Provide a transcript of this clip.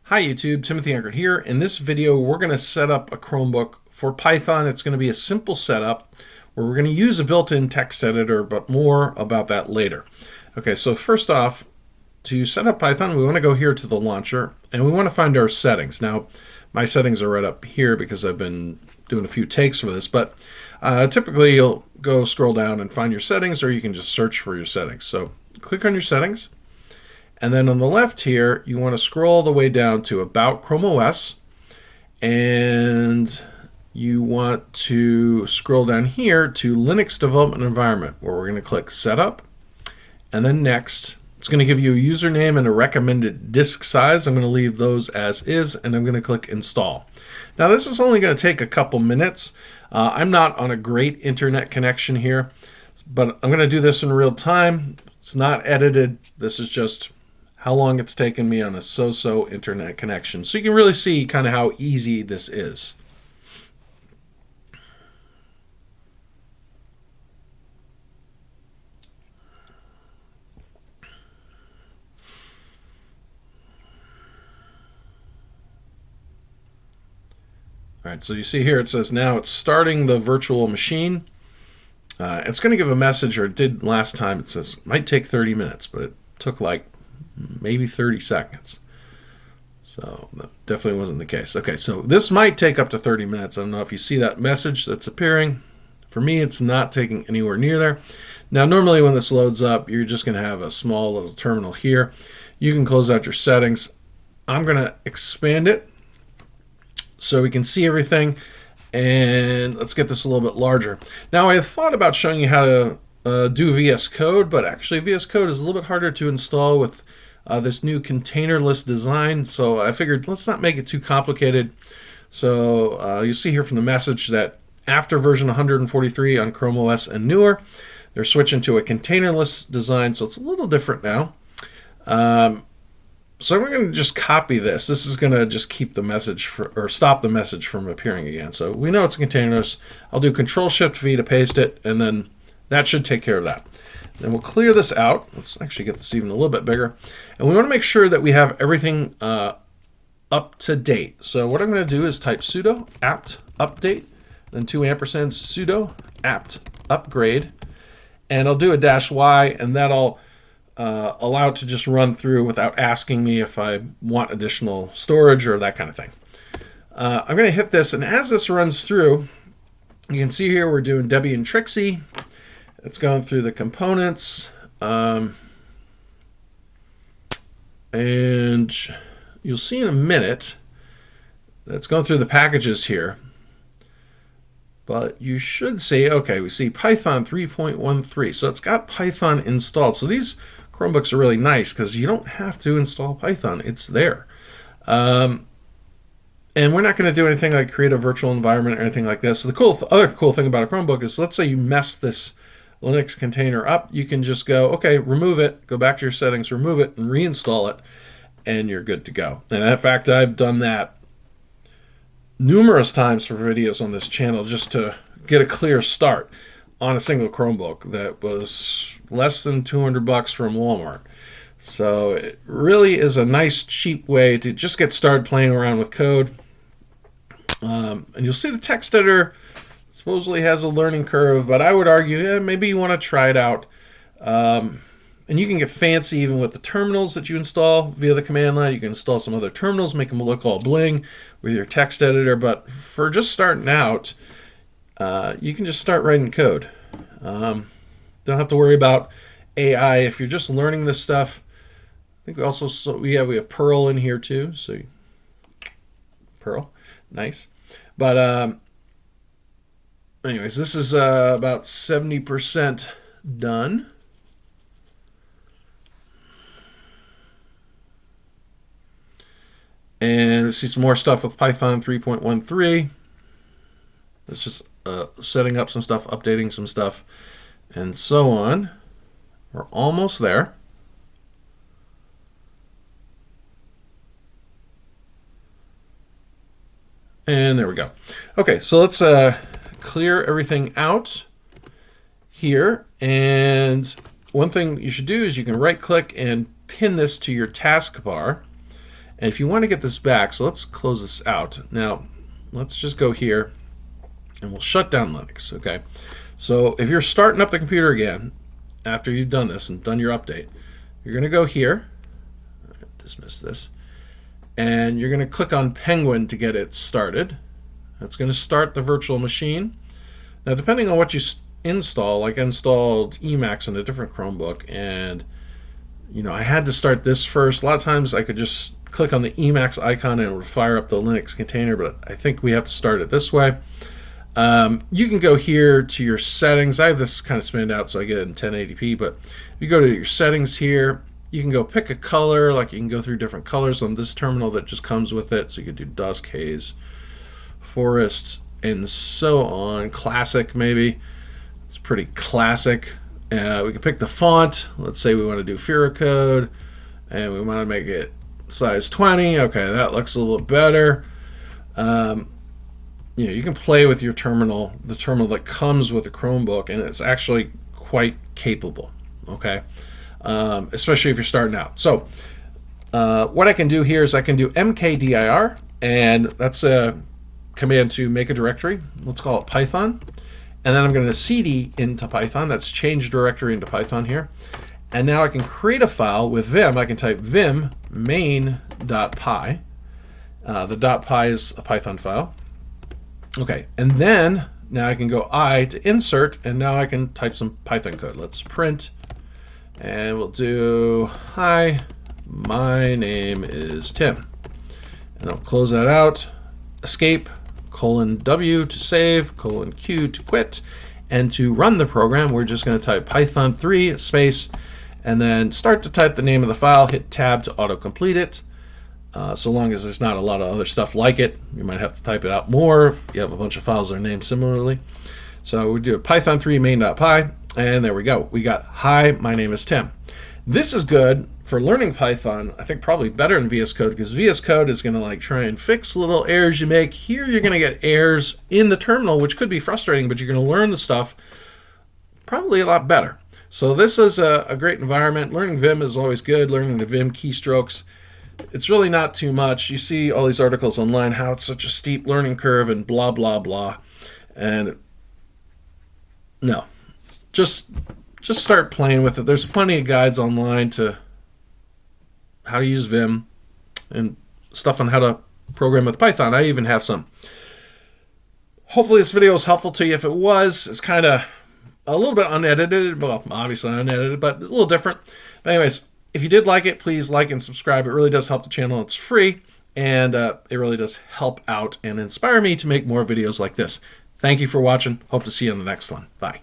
Hi YouTube, Timothy Ankert here. In this video, we're going to set up a Chromebook for Python. It's going to be a simple setup where we're going to use a built-in text editor, but more about that later. Okay, so first off, to set up Python, we want to go here to the launcher and we want to find our settings. Now, my settings are right up here because I've been doing a few takes for this, but typically you'll go scroll down and find your settings, or you can just search for your settings. So click on your settings. And then on the left here, you want to scroll the way down to About Chrome OS, and you want to scroll down here to Linux Development Environment, where we're going to click Setup, and then Next. It's going to give you a username and a recommended disk size. I'm going to leave those as is, and I'm going to click Install. Now this is only going to take a couple minutes. I'm not on a great internet connection here, but I'm going to do this in real time. It's not edited. This is just how long it's taken me on a so-so internet connection. So you can really see kind of how easy this is. All right, so you see here it says now it's starting the virtual machine. It's going to give a message, or it did last time. It says it might take 30 minutes, but it took like maybe 30 seconds. So that definitely wasn't the case. Okay, so this might take up to 30 minutes. I don't know if you see that message that's appearing. For me, it's not taking anywhere near there. Now, normally when this loads up, you're just going to have a small little terminal here. You can close out your settings. I'm going to expand it so we can see everything. And let's get this a little bit larger. Now, I thought about showing you how to do VS Code, but actually VS Code is a little bit harder to install with this new containerless design. So I figured let's not make it too complicated. So you see here from the message that after version 143 on Chrome OS and newer, they're switching to a containerless design. So it's a little different now. So we're going to just copy this. This is going to just keep the message or stop the message from appearing again. So we know it's containerless. I'll do Control-Shift-V to paste it, and then that should take care of that. Then we'll clear this out. Let's actually get this even a little bit bigger. And we want to make sure that we have everything up to date. So what I'm going to do is type sudo apt update, then 2 ampersands sudo apt upgrade. And I'll do a -y, and that'll allow it to just run through without asking me if I want additional storage or that kind of thing. I'm going to hit this, and as this runs through, you can see here we're doing Debian Trixie. It's going through the components, and you'll see in a minute that it's going through the packages here. But you should see, okay, we see Python 3.13. So it's got Python installed. So these Chromebooks are really nice because you don't have to install Python. It's there. And we're not going to do anything like create a virtual environment or anything like this. So the other cool thing about a Chromebook is, let's say you mess this Linux container up, you can just go, okay, remove it, go back to your settings, remove it, and reinstall it, and you're good to go. And in fact, I've done that numerous times for videos on this channel just to get a clear start on a single Chromebook that was less than $200 from Walmart. So it really is a nice, cheap way to just get started playing around with code. And you'll see the text editor supposedly has a learning curve, but I would argue, yeah, maybe you want to try it out. And you can get fancy even with the terminals that you install via the command line. You can install some other terminals, make them look all bling with your text editor. But for just starting out, you can just start writing code. Don't have to worry about AI if you're just learning this stuff. I think we have Perl in here too. So Perl, nice. But anyways, this is about 70% done. And we see some more stuff with Python 3.13. It's just setting up some stuff, updating some stuff, and so on. We're almost there. And there we go. Okay, so let's clear everything out here. And one thing you should do is you can right-click and pin this to your taskbar. And if you want to get this back, so let's close this out. Now, let's just go here and we'll shut down Linux, okay? So if you're starting up the computer again, after you've done this and done your update, you're going to go here, dismiss this, and you're going to click on Penguin to get it started. That's going to start the virtual machine. Now, depending on what you install, like I installed Emacs in a different Chromebook, and I had to start this first. A lot of times I could just click on the Emacs icon and it would fire up the Linux container, but I think we have to start it this way. You can go here to your settings. I have this kind of spanned out so I get it in 1080p, but if you go to your settings here, you can go pick a color. Like you can go through different colors on this terminal that just comes with it. So you could do dusk, haze, forest, and so on. Classic, maybe. It's pretty classic. We can pick the font. Let's say we want to do Fira code, and we want to make it size 20. Okay, that looks a little better. You can play with your terminal, the terminal that comes with the Chromebook, and it's actually quite capable. Okay, especially if you're starting out. So, what I can do here is I can do mkdir, and that's a command to make a directory. Let's call it Python. And then I'm going to cd into Python. That's change directory into Python here. And now I can create a file with vim. I can type vim main.py. The .py is a Python file. Okay, and then now I can go I to insert, and now I can type some Python code. Let's print, and we'll do, hi, my name is Tim. And I'll close that out, escape, :W to save, :Q to quit, and to run the program, we're just going to type Python 3 space, and then start to type the name of the file, hit tab to autocomplete it. So long as there's not a lot of other stuff like it, you might have to type it out more if you have a bunch of files that are named similarly. So we do Python 3 main.py, and there we go. We got, hi, my name is Tim. This is good for learning Python, I think probably better than VS Code, because VS Code is going to try and fix little errors you make. Here you're going to get errors in the terminal, which could be frustrating, but you're going to learn the stuff probably a lot better. So this is a great environment. Learning Vim is always good. Learning the Vim keystrokes, it's really not too much. You see all these articles online, how it's such a steep learning curve and blah, blah, blah. And no, just start playing with it. There's plenty of guides online to how to use Vim and stuff on how to program with Python. I even have some. Hopefully this video was helpful to you. If it was, it's kind of a little bit unedited. Well, obviously unedited, but it's a little different. But anyways, if you did like it, please like and subscribe. It really does help the channel. It's free, and it really does help out and inspire me to make more videos like this. Thank you for watching. Hope to see you on the next one. Bye.